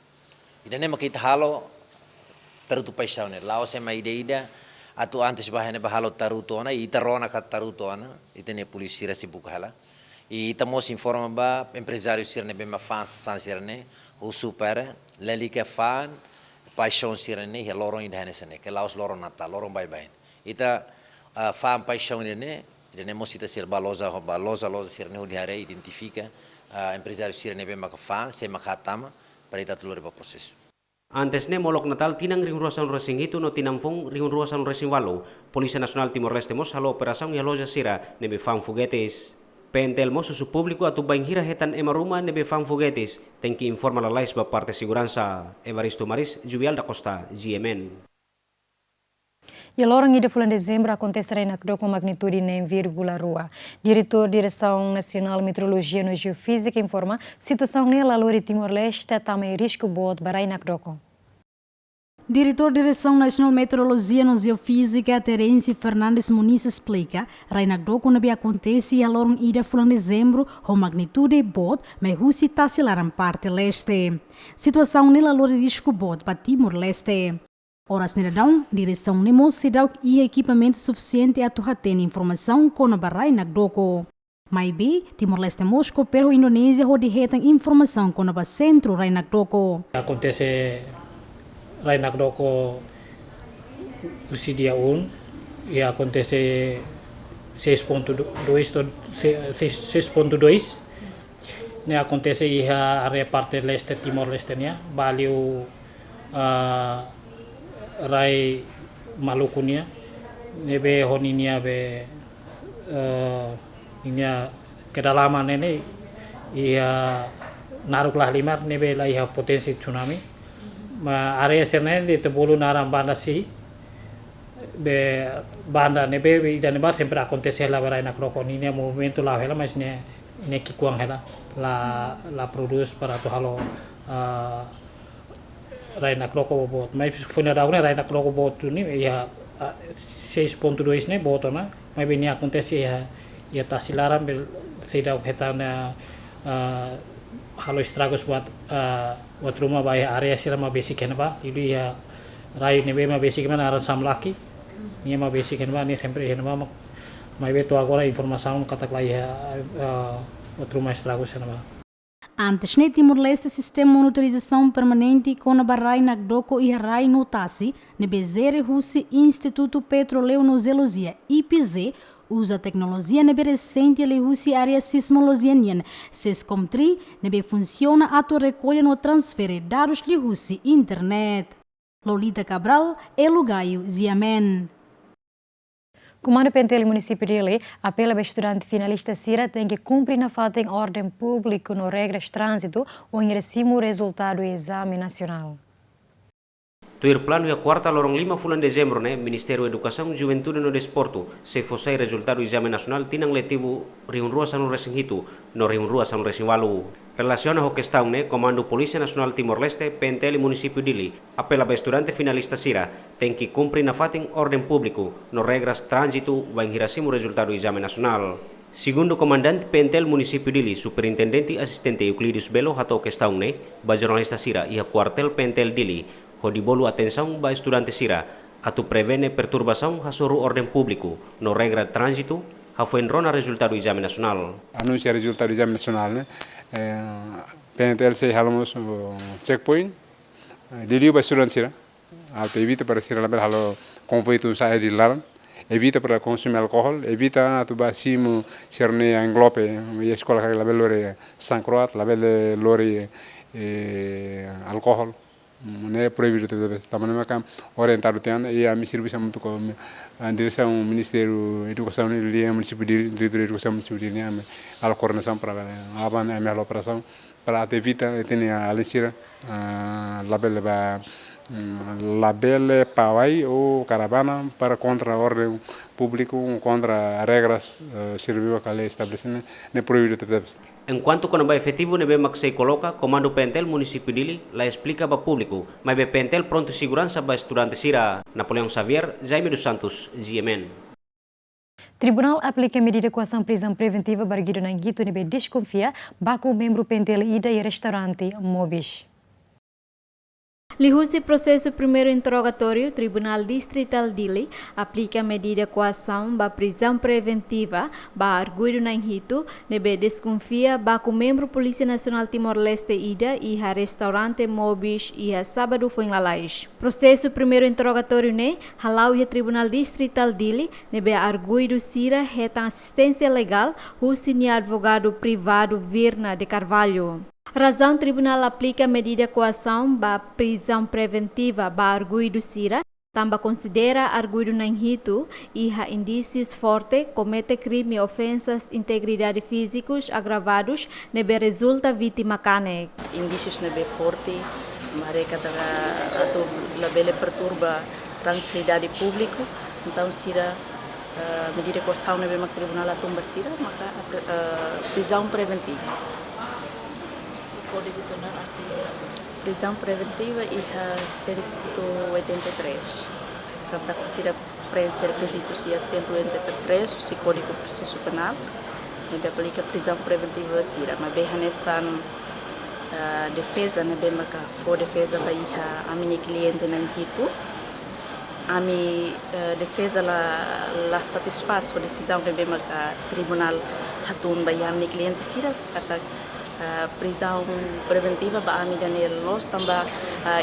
S22: Irene kita halo tarutu paixão né. Lá você mais ida atu antes bahane bahalo tarutu ana ita rona kat tarutu ana itene polícia se bukhala. E ita mos informa ba empresário sirne bem fans san sirne o super leli que fan paixão sirene e loron ida nesene que laos loron Natal loron bye ita fan paixão ne mos ita sir baloza loza sirene o diare identifica empresário sirene bem fan se makatama para ita tulur ba processo.
S3: Antes ne molok Natal tinang ring ruasan racing itu no Tinanfong ring ruasan racing walo. Polícia Nacional Timor-Leste mos halo operação e loja sira nebe fan foguetes. Pentel mo susu público atu bain hira hetan ema rumah nebe fan foguetes tem que informa la lais ba parte segurança. Evaristo Maris, Juvial da Costa, GMN.
S1: E a lorong ida bulan dezembro acontecerá em Nakdo com magnitude 9,2. Diretor Direção Nacional de Meteorologia e Geofísica informa situação nela lori Timor-Leste também risco bot barai Nakdoko.
S7: Diretor Direção Nacional de Meteorologia e Geofísica, Terence Fernandes Muniz explica, Rainagdoko nabi acontece a lorong ida fulan dezembro, com magnitude bot, mas Rússia está em parte leste. Situação nela lori risco bot para Timor-Leste. Horas nedadão, direção nemo se dá e equipamento suficiente a ter informação com a barai Nakdoko. Mas bem, Timor-Leste Moscou, pero Indonésia onde retam informação com o centro Rai Nakdoko.
S23: Acontece Rai Nakdoko usi dia 1 e acontece 6.2 ne acontece e a área parte leste Timor-Leste nia valeu Rai Maluku nia nebe honinia be inya kedalaman ini ia naruklah limar nebe lah ia potensi tsunami ma area serne di tebulu naram banda si be banda nebe dan neba sempre acontece la Rai Nakdoko ini movimento la hela mas ne kikuang hela la produce para tu halo Rai Nakdoko bot mas funa daune Rai Nakdoko bot ini ia 6.2 ne botona mas bini acontece ia tasilaran tidak kita halo estragos buat rumah bayar area sih mah basic kan pak, itu ya rayu nebe mah basic mana aran sam laki, ni mah basic kan pak ni sempre kan pak, mah itu agora informasi kata kelai buat rumah estragos kan pak.
S7: Antes, ne Timor-Leste sistema de monitorização permanente com a barrai na Gdoko e a Rai notasi, ne bezere Russi Instituto Petroleu no Zelozia, IPZ, usa tecnologia nebe recente ali Russi área sismologia nian, SESCOM3, nebe funciona ato recolha no transfere dados li Russi internet. Lolita Cabral, Elugaio, Ziamen.
S1: Comando PNTL município de Ile apela ao estudante finalista Sira tem que cumprir na falta em ordem pública no regras trânsito ou em recimo resultado do exame nacional.
S3: Tuir plano ya quarta lorong 5 bulan Desember ne Ministério Educação, Juventude no Desporto se fosse resultado do exame nacional tinang letivo riun rua sanu resing hitu no riun rua sanu resing walu. Relaciona ho questão ne Comando Polícia Nacional Timor-Leste PNTL município Dili apela ao estudante finalista Sira tem que cumprir na falta em ordem público no regras trânsito vai em recimo resultado do exame nacional. Segundo o comandante PNTL município Dili, superintendente assistente Euclides Belo hato questão ne ba jornalista Sira e a quartel PNTL Dili di bolu atenção ba estudante Sira atu prevene perturbação hasuru ordem público no regra trânsito hafuenrona resultado do exame nacional.
S2: Anuncia resultado do exame nacional, né? PNTL se halamos checkpoint, diriu ba estudante Sira, atu evita para Sira label halo convoito saia de laran, evita para consumir álcool, evita atu ba simu serne englope e escola que label lore San Croat, label lore alcohol. Não é proibido também não é orientado tem e a mim serviço muito com a direção do Ministério da Educação e do município de Diretor de Educação município de Niamey a coordenação para a minha operação para evitar ter a lixeira label pawai ou caravana para contra a ordem pública contra regras serviço que a lei estabelece não é proibido.
S3: Enquanto quando vai efetivo nebe mak se coloca comando PNTL município Dili la explica ba público, mas be PNTL pronto segurança ba estudante Sira Napoleão Xavier, Jaime dos Santos, GMN.
S1: Tribunal aplica medida coação prisão preventiva barguido na Guito nebe desconfia baco membro PNTL ida e restaurante Mobis.
S5: Lihusi processo primeiro interrogatório, Tribunal Distrital Dili aplica medida coação ba prisão preventiva ba arguido na Inhito, nebe desconfia ba com membro Polícia Nacional Timor-Leste ida e a restaurante Mobis e a sábado foi em Lalais. Processo primeiro interrogatório ne halau e Tribunal Distrital Dili nebe arguido Sira reta assistência legal husi advogado privado Virna de Carvalho. Razão tribunal aplica medida coação ba prisão preventiva ba arguido Sira, também considera arguido na Inhito e ha indícios forte comete crime e ofensas integridade físicos agravados nebe resulta vítima cane.
S8: Indícios nebe forte, mereka atau labele perturba tranquilidade público, então Sira medida coação nebe mak tribunal atumba Sira maka prisão preventiva. Prisão preventiva e a 183. Kata sira presa requisitos e a 183 o Código de Processo Penal. Nebe aplica prisão preventiva sira, mas bem nesta defesa nebe maka for defesa vai a minha cliente na Inhito. A minha defesa la satisfaz a decisão nebe maka tribunal hatun vai a minha cliente sira kata prisão preventiva ba ami Daniel Los tamba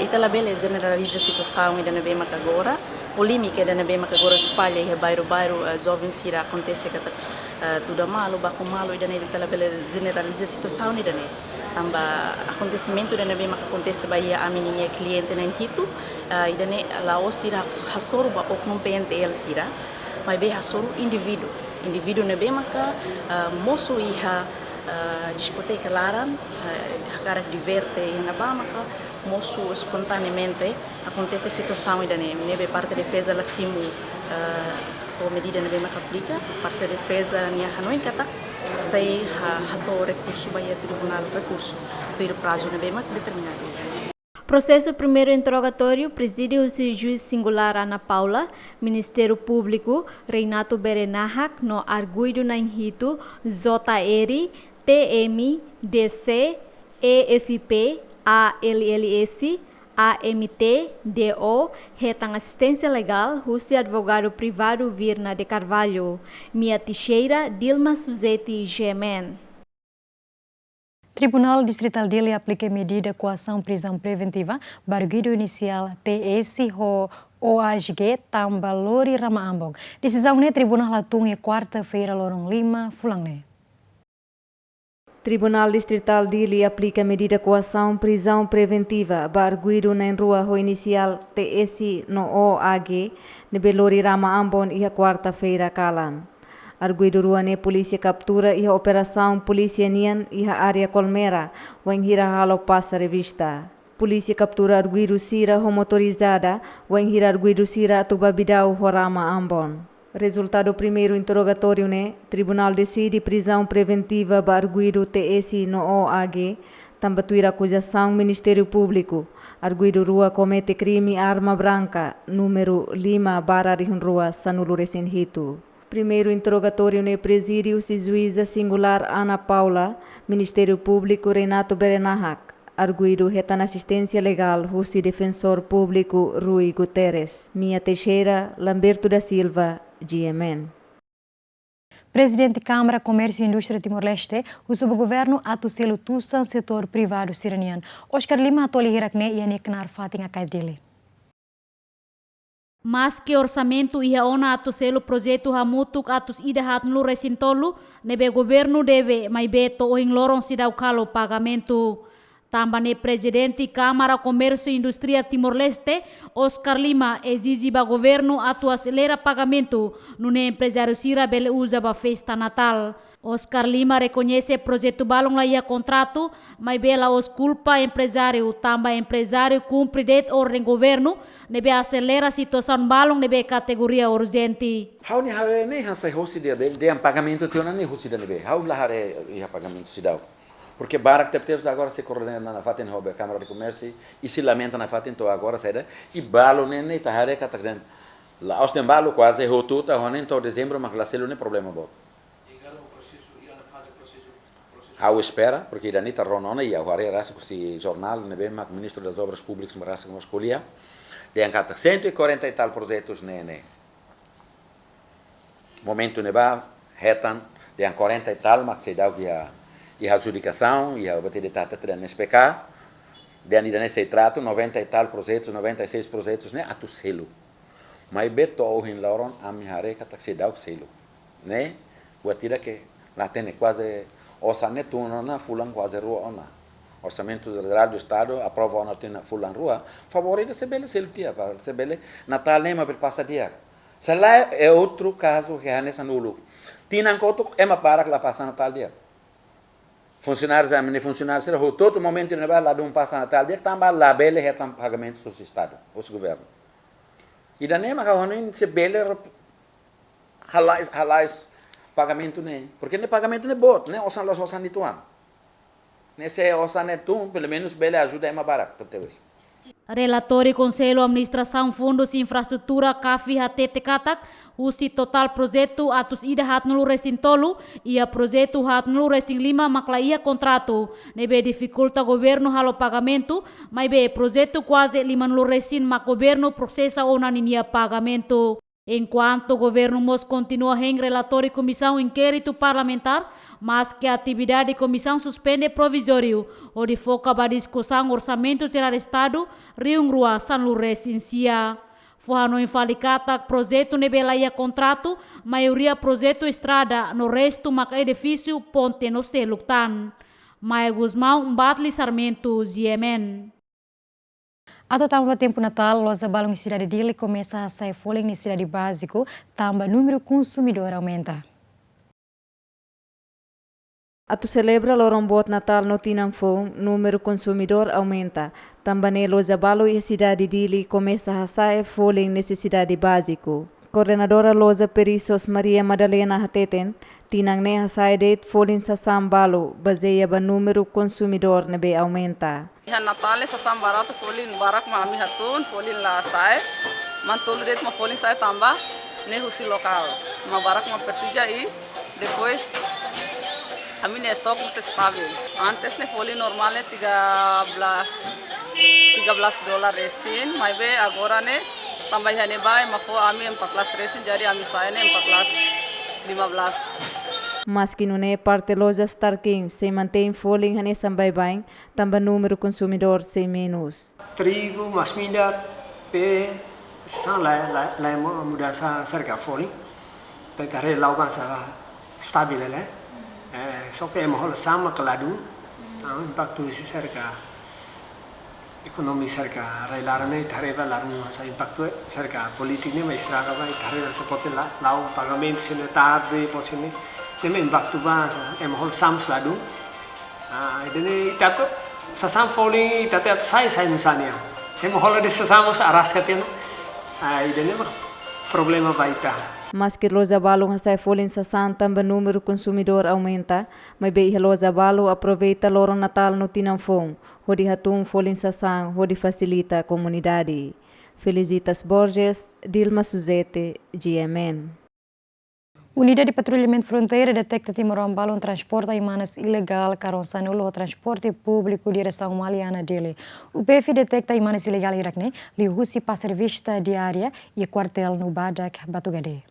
S8: italabele generaliza a situação e dana bem agora polêmica dana bem agora espalha e bairro jovem Sira acontece que tudo malo ba com malo e dana italabele generaliza a situação e dana tamba acontecimento dana bem acontece ba ia ami ninha cliente na Inhito e dana lá o Sira hasoro ba ok não PNTL Sira mas bem hasoro indivíduo na bem moço e discoteca Laran, cara diverte e na Bama, moço espontaneamente acontece a situação e daí nebe parte da defesa lá simu a medida nebe mak aplica, parte da defesa nia hanoi kata, sai hato recurso vai a tribunal recurso, ter prazo nebe mak determinado.
S5: Processo primeiro interrogatório presídio o juiz singular Ana Paula, Ministério Público Reinato Berenahak no arguido na inhito JR, TM, DC, EFP, ALLS, AMT, DO, retang assistência legal, Rússia advogado privado Virna de Carvalho, Mia Teixeira, Dilma Suzete, Gemen.
S1: Tribunal Distrital Dili aplica medida coação prisão preventiva, barguido inicial TS OASG tamba Lori Rama Ambong. Decisão ne Tribunal Latung e quarta-feira Lorong 5 Fulangne.
S9: Tribunal Distrital Dili aplica medida coação prisão preventiva, barguido na rua ho inicial TS no OAG, de Belori Rama Ambon e a quarta-feira Kalan. Arguido ruane polícia captura e a operação polícia nian e a área Colmera, wanghira halo passa revista. Polícia captura arguido sira ho motorizada, wanghira arguido sira atubabidau horama Ambon. Resultado primeiro interrogatório ne, Tribunal decide prisão preventiva ba arguido TS no OAG, tambatuir acusação Ministério Público. Arguido rua comete crime arma branca, número 5/Rihun Rua, Sanulu Resinhito. Primeiro interrogatório no presídio se juíza singular Ana Paula, Ministério Público Reinato Berenahak. Arguido retan assistência legal Russi Defensor Público Rui Guterres. Mia Teixeira, Lamberto da Silva, GMN.
S1: Presidente Câmara Comércio e Indústria Timor-Leste, o subgoverno atuselo tusan setor privado siranian. Oscar Lima atoli hirakne e aniknar fating akai dele.
S7: Mas que orçamento ia ona ato selo projeto hamutuk atus ida hatnlu resintolu, nebe governo deve mai beto o lorong sidau kalo pagamento. Tambane Presidente Câmara Comércio e Indústria Timor-Leste, Oscar Lima, exige ba governo atu acelera pagamento no empresário Sira bele usa ba festa Natal. Oscar Lima reconhece projeto balong la ia contrato, mas bela os culpa empresário, tamba empresário cumpre det ordem governo, nebe acelera a situação balong nebe categoria urgente.
S10: How ni hare ne hansai hosi de pagamento teu na ne hosi de nebe. How la hare ia pagamento sidau. Porque barak teve agora se coordena na fatin hobe Câmara de Comércio e se lamenta na fatin to agora saída e balo ne ta hare catagren. La os de balo quase rotuta honen to dezembro mas la selo ne problema bo. Ao espera, porque a Danita Ronona e a Guarera, se jornal, o ministro das Obras Públicas, Marassa, como escolhia, tem 140 e tal projetos, momento neba, retan, tem 40 e tal, mas se dá a adjudicação, e a bater de tata no SPK, tem ainda nesse trato, 90 e tal projetos, 96 projetos, a tu selo. Mas beto o hin lauron, a minha areca, se dá o selo, o atira que lá tem quase orçamento na fulan quase rua ona. Orçamento geral do Estado aprova ona tem fulan rua. Favorita se bele seltia, se bele Natal nema per passadia. Se lá é outro caso que é nessa nulo. Tinha enquanto é uma para que lá passa Natal dia. Funcionários a mim funcionários será todo momento ne vai lá de passa Natal dia também lá bele retam pagamento do Estado, os governo. E da nema que ona se bele halais pagamento ne, porque ne pagamento ne bot, ne osan los osan dituan. Nesse osan netun, pelo menos bele ajuda é mais barato, talvez.
S7: Relator e Conselho Administração Fundos e Infraestrutura CAFI HTT Katak, usi total projeto atus ida hatnulu resintolu e a projeto hatnulu resin 5 maklaia contrato. Nebe dificulta governo halo pagamento, mas be projeto quase 5 resin mak governo processa ona ninia pagamento. Enquanto o governo mos continua em relatório e comissão inquérito parlamentar, mas que a atividade de comissão suspende provisório, onde foca a discussão orçamento geral do Estado, Rio Rua, San Lourdes, Insia. Forrano infalicata projeto nebelaia contrato, maioria projeto estrada, no resto mac edifício ponte no Seluctan. Maia Guzmão, Batli Sarmento, GMN.
S1: Atau tambah tempo Natal, loja balong cidade dele começa a sair folha em cidade básico, tambah número consumidor aumenta.
S9: Atu celebra lorombot Natal no Tinanfon, número consumidor aumenta. Também loja balong e cidade dele começa a sair folha em necessidade básico. Coordenadora Loza Perisos Maria Madalena Hateten, tinang ne hasaidet folin sa sambalo, baseia ba número consumidor na be aumenta.
S11: Natale sa sambarato folin barak mami hatun, folin la sai, mantuludet ma folin sai tamba, ne husi lokal, ma barak ma persija e depois a minha stock se estável. Antes ne folin normal é $13 resin, mas be agora ne tambahan ne bay mafo ami 14 resin jadi ami saya ne 15.
S9: Mas que não é parte lojas Starking se mantém folin hane sambaybay, tamba número consumidor se menos.
S12: Trigo, mas minda pe sang lai muda sa serga folin, pe kare laukan sa stabil le. So pe mohol sama keladu, impactu si serga ekonomi serga railarane tareva larung sa impactu serga politik ni mai strada vai tareva seperti lau pagamento sini tarde posini nem impactu ba sa mohol sam sladu idene tato sa sam foli tato sai nusania mohol de sa sam sa aras katin idene problema baita.
S9: Mas que loja balo hasai folin sa tamba número consumidor aumenta, mas be loja balo aproveita loro Natal no tinanfong, hodi hatum folin sa sang, hodi facilita a comunidade. Felicitas Borges, Dilma Suzete, GMN.
S1: Unidade de Patrulhamento Fronteira detecta Timor-Leste transporta imanas ilegal caronça nulo o transporte público direção Maliana dele. O PF detecta imanas ilegal irakne, li husi pasar vista diária e quartel no Badak Batugade.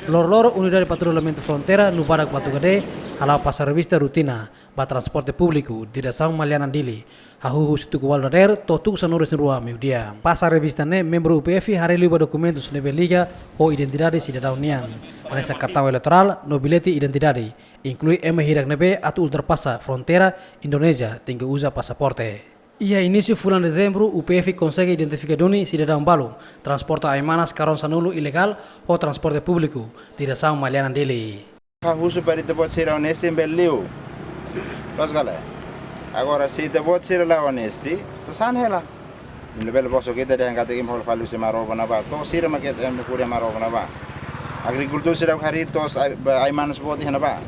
S13: Lor-lor Unidade de Patrulhamento Fronteira no Badak Batugade halau pasar vista rutina ba transporte público direção Maliana dele. Hahu situ kualdader totuk sanores rua meudia. Pasar revista ne membro UPF hari liba documentos nível liga ou identidade cidadãonian. Nessa cartão eleitoral no bilhete identidade inclui hirak nebe atau ultrapassa fronteira Indonésia tinggal usa passaporte. Ia início fulan dezembro, o PF consegue identificar doni cidadão balo, transporta aimanas caronça nulo ilegal ou transporte público, direção Maliana dele.
S14: Uso para te pode ser honesto em Beleu. Agora se te pode ser lá honesto, se sanela. No belo posso que te den kata que mal falu se marova na ba. To sira maket em kuria marova na ba. Agricultura sira hari tos aimanas bodi na ba.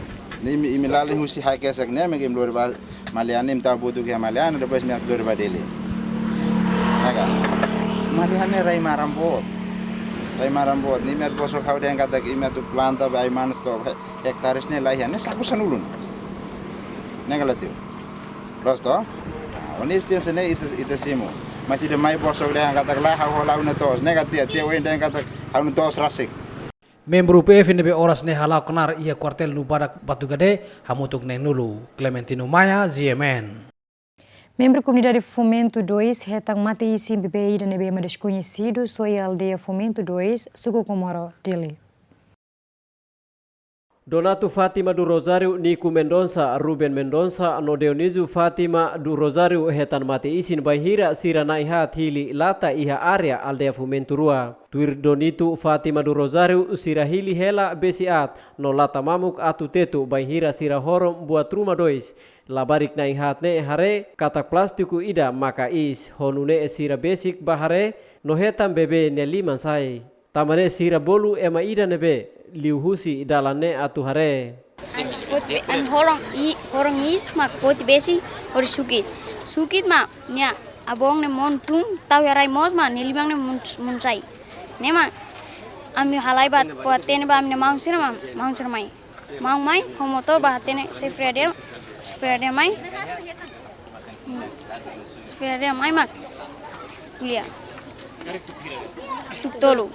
S14: Ni milali husi hakesak ne megim lor ba Maliana imta butuh ke Maliana depois me akdor ba dele. Naga. Maliana rai marambot. Rambut ni met bosok kau den kata ki met planta ba aimanas to hektares ne lahian ne saku sanulun. Negalatio. Losto? Honestia sene ita simo. Masih de mai bosok den kata la hau lau na tos negatia tie wen den kata hau na tos rasik.
S13: Membro PF nebe oras ne halau kenar ia kuartel nu Badak Batugade hamutuk ne nulu Clementino Maya GMN.
S1: Membro Comunidade Fomento 2 retang mate isi BPI dan nebe desconhecido soy aldeia Fomento 2 suku Komoro dele.
S18: Donato Fatima do Rosário, Nico Mendonça, Ruben Mendonça, no Dioniso Fatima do Rosário hetan mate isin bahira sira naiha hili lata iha area aldeia Fomento Rua. Tuir Donito Fatima do Rosário sira hili hela besiat no lata mamuk atu tetu bahira sira horom buat rumah 2. Labarik naihat ne hare katak plastiku ida maka is honune sira basic bahare no hetan bebe ne liman sai. Tamane sira bolu ema ida nebe liuhusi dalane atu hare.
S24: An horong is mak foti besi or sukit ma nya abong ne montum tau yarai mos ma ne limang ne munsai ne ma ami halai bat foten ba amne maung mai maung mai homotor ba tene se frede mai mak kuliah tuk tolu.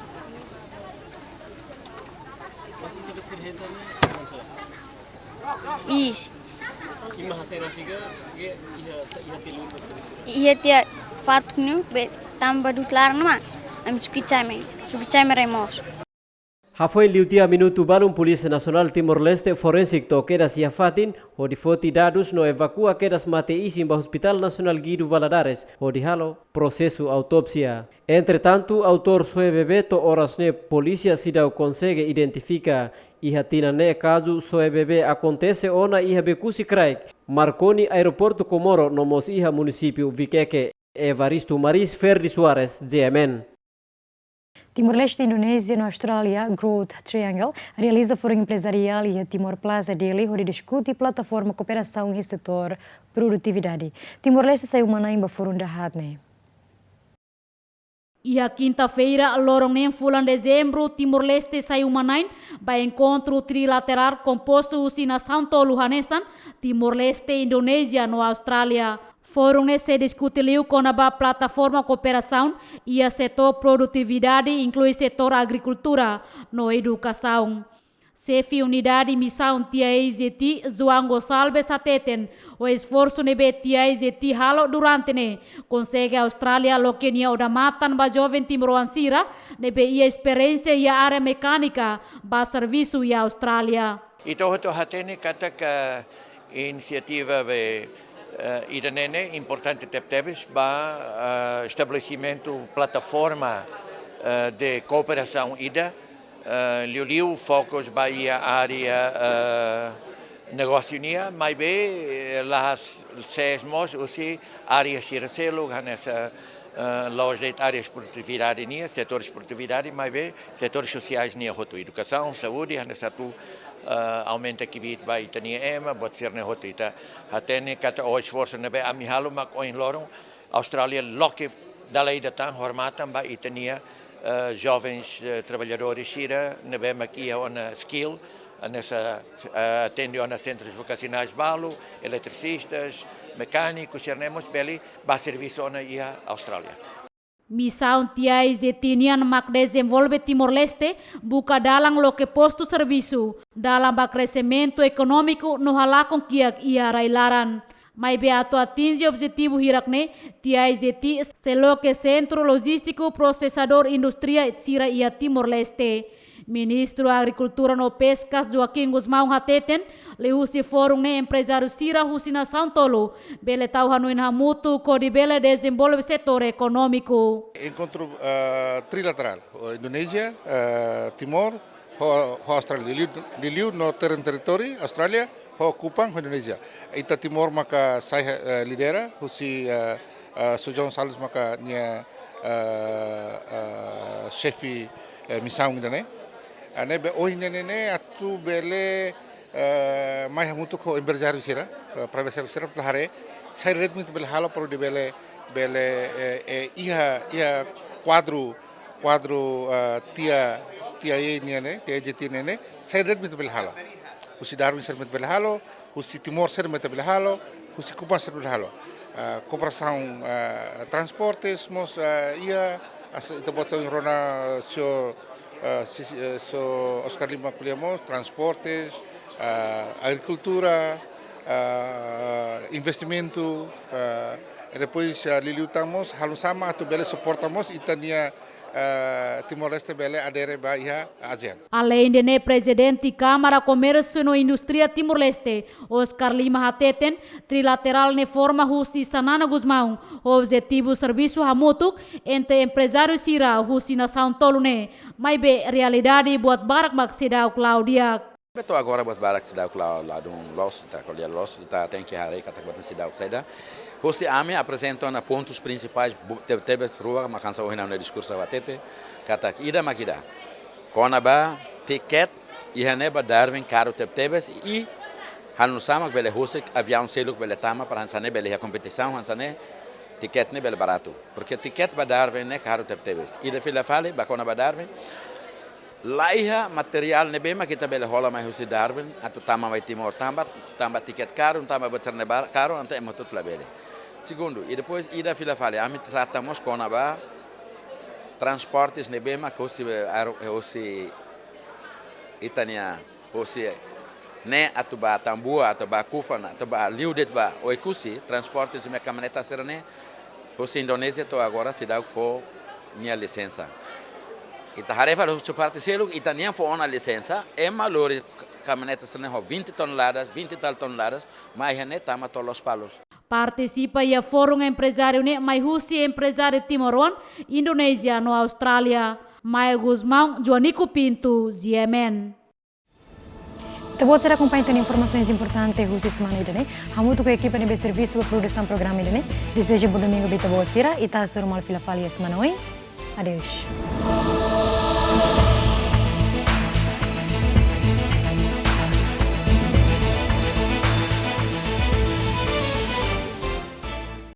S24: Is. Iya tia fatnu be tamba dutlar nama am sukicai me remos.
S18: Hafoi liutia minutu balum Polisi Nasional Timor-Leste forensik to kedas yafatin ho di foti dadus no evakua kedas mate isim ba Hospital Nasional Guido Valadares ho di halo prosesu autopsia. Entretanto autor soe bebê to orasne polícia sidau consegue identifica iha tinane caso soe bebê acontece ona iha bekusi kraik Marconi Aeroporto Komoro nomos iha município Vikeke Evaristo Maris Ferdi Suarez GMN.
S1: Timor-Leste, Indonésia e Austrália, Growth Triangle, realiza fórum empresarial e a Timor Plaza Delhi, onde discute plataforma cooperação e setor produtividade. Timor-Leste saiu manaimba fórum da Hadne.
S7: E a quinta-feira, lorong em fulan dezembro, Timor-Leste saiu manain para encontro trilateral composto usina Santo Luhanesan, Timor-Leste, Indonésia no Austrália. Fórum se discutiu com a plataforma cooperação e a setor produtividade, inclui setor agricultura, no educação. Chefe Unidade Missão TIAZT, João Gonçalves ateten o esforço nebe TIAZT halo durante ne consegue a Austrália lokenia o da matan ba jovem timoroansira nebe ia experiência e a área mecânica ba serviço e a Austrália.
S6: Ito hoto hatene kata ka inisiativa be idanene importante teptebes ba estabelecimento plataforma de cooperação ida liu focos ba ia área negócio nia mai be las sesmos usi área siraselo nessa loja de áreas produtividade nia setores produtividade mai be setores sociais nia hoto educação saúde nessa tu aumenta kibit ba itania ema bot ser ne hotita hatene kata o esforço ne be amihalo mak oin lorong Austrália loke dalai datan hormatan ba itania jovens trabalhadores shira ne be makia ona skill nessa atende ona centros vocacionais balo eletricistas mecânicos chernemos beli ba serviço ona ia Austrália.
S7: Missão TIAZT mak desenvolve Timor-Leste buka dalang lo que posto serviço dalam ba crescimento econômico no halakon kiak ia railaran. Mai beato atinge objetivo hirakne TIAZT selo que centro logístico processador industria sira ia Timor-Leste. Ministro Agricultura no Pescas Joaquim Guzmão hateten leusi fórum ne empresário sira husina Santolo bele tau hanuin hamutu kodi bele desenvolve setor econômico.
S15: Encontro trilateral, Indonésia, Timor, Austrália, Liliu no território Austrália, Kupang, Indonésia. Ita Timor maka saya lidera husi Sujong Salis maka nia chefe missão indane. Ane be oh nene atu bele mai hamutu ko empresário sira private sector sira plahare sai red mit bele halo pro de bele ia quadro tia nene tia jeti nene sai red mit bele halo usi Darwin sir mit bele halo usi Timor sir mit bele halo usi Kupang sir bele halo cooperação transportes mos ia ita botsa rona so Oscar Lima Culiamos, transportes, agricultura, investimento, e depois Liliu estamos, halusama tu bele suportamos e tania Timor-Leste bele adere ba ia ASEAN.
S7: Além de ne presidente Câmara Comércio no Indústria Timor-Leste, Oscar Lima hateten trilateral ne forma husi Sanana Guzmão, objetivo serviço hamutuk entre empresários sira husi na São Tolo ne, mai be realidade buat barak mak sidau Claudia.
S10: Betul agora buat barak sidau lá de loss tá colher loss tá tem que harei kata buat sidau saida. Você ame apresentando pontos principais tebe rua makansa ohina no discurso watete kata ida makida. Konaba ticket ihaneba Darwin caro tebes e hanu sama bele hosek avião seluk bele tama para hansane bele a competição hansane ticket ne bele barato porque ticket ba Darwin ne caro tebes ida fila fale ba konaba Darwin laiha material ne bema kita bele hola mai husi Darwin atau tama vai Timor tamba ticket caro tamba botsar ne caro ante emotut la bele. Segundo, e depois ida fila fale, a tratamos com a transportes nebema que hoje itania hoje ne atuba tambua atuba kufana atuba liudet ba oikusi transportes me caminhoneta serane hoje Indonésia to agora se dá for minha licença. Ita harefa do parte selo itania for uma licença é malore caminhoneta serane 20 toneladas 20 tal toneladas mas ne tama todos os palos.
S7: Participa ia fórum empresário ne mai husi empresário Timoron, Indonésia no Austrália. Maia Guzmão, Joanico Pinto, ZMN.
S1: Terbuat será acompanhando informações importantes husi semana ini. Hamu tu equipa de serviço de produção programa ini. Desejo bom domingo bita buat sira. Ita serumal filafali semana ini. Adeus.
S4: Indonesia.